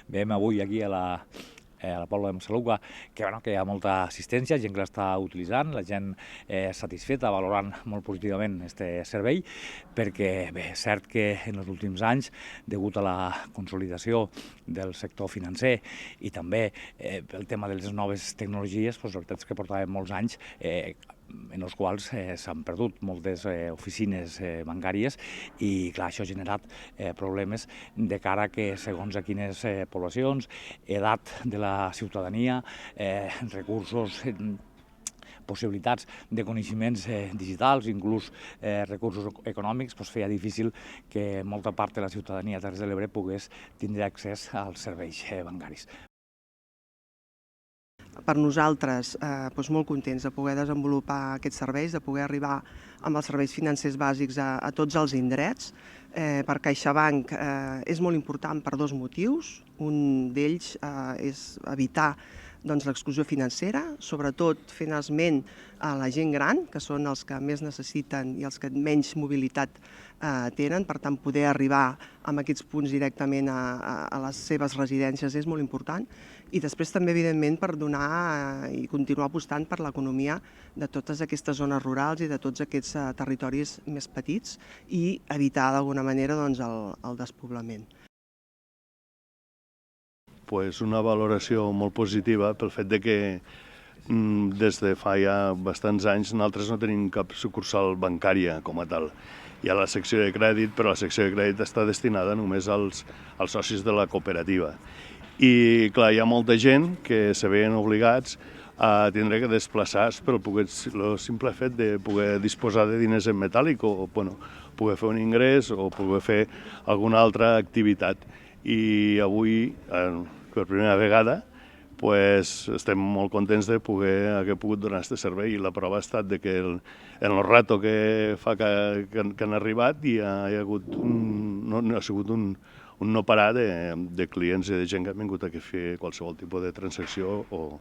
veiem avui aquí a la Pobla de Massaluca, que hi ha molta assistència, gent que l'està utilitzant, la gent satisfeta, valorant molt positivament aquest servei, perquè bé, és cert que en els últims anys, degut a la consolidació del sector financer i també el tema de les noves tecnologies, la veritat és que portàvem molts anys en els quals s'han perdut moltes oficines bancàries i clar, això ha generat problemes de cara a que segons a quines poblacions, edat de la ciutadania, recursos, possibilitats de coneixements digitals, inclús recursos econòmics, feia difícil que molta part de la ciutadania de Terres de l'Ebre pogués tindre accés als serveis bancaris. Per nosaltres, molt contents de poder desenvolupar aquests serveis, de poder arribar amb els serveis financers bàsics a tots els indrets. Per CaixaBank és molt important per dos motius. Un d'ells és evitar l'exclusió financera, sobretot fent esment a la gent gran, que són els que més necessiten i els que menys mobilitat tenen. Per tant, poder arribar amb aquests punts directament a les seves residències és molt important. I després també, evidentment, per donar i continuar apostant per l'economia de totes aquestes zones rurals i de tots aquests territoris més petits i evitar d'alguna manera el despoblament. Una valoració molt positiva pel fet que des de fa ja bastants anys nosaltres no tenim cap sucursal bancària com a tal. Hi ha la secció de crèdit, però la secció de crèdit està destinada només als socis de la cooperativa. I clar, hi ha molta gent que se veien obligats a tindre que desplaçar-se pel simple fet de poder disposar de diners en metàl·lic o poder fer un ingrés o poder fer alguna altra activitat. I avui, per primera vegada, estem molt contents de haver pogut donar aquest servei i la prova ha estat que en el rato que fa que han arribat ha sigut un no parar de clients i de gent que han vingut a fer qualsevol tipus de transacció o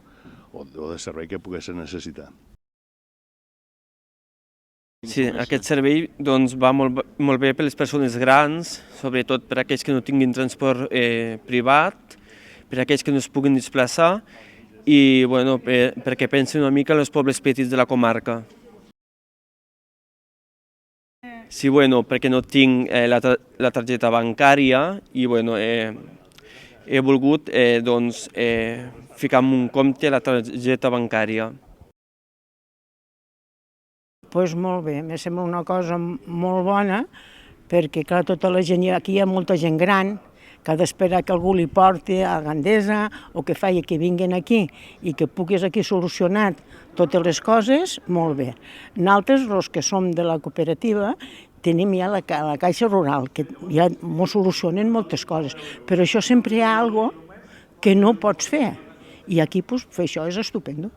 de servei que poguessin necessitar. Sí, aquest servei va molt bé per les persones grans, sobretot per aquells que no tinguin transport privat, per aquells que no es puguin desplaçar i perquè pensin una mica en els pobles petits de la comarca. Sí, perquè no tinc la targeta bancària i he volgut ficar en un compte la targeta bancària. Molt bé, em sembla una cosa molt bona perquè clar, tota la gent, aquí hi ha molta gent gran que ha d'esperar que algú li porti a Gandesa o que faci que vinguin aquí i que puguis aquí solucionar totes les coses, molt bé. Nosaltres, els que som de la cooperativa, tenim ja la caixa rural, que ja ens solucionen moltes coses, però això sempre hi ha alguna cosa que no pots fer i aquí fer això és estupendo.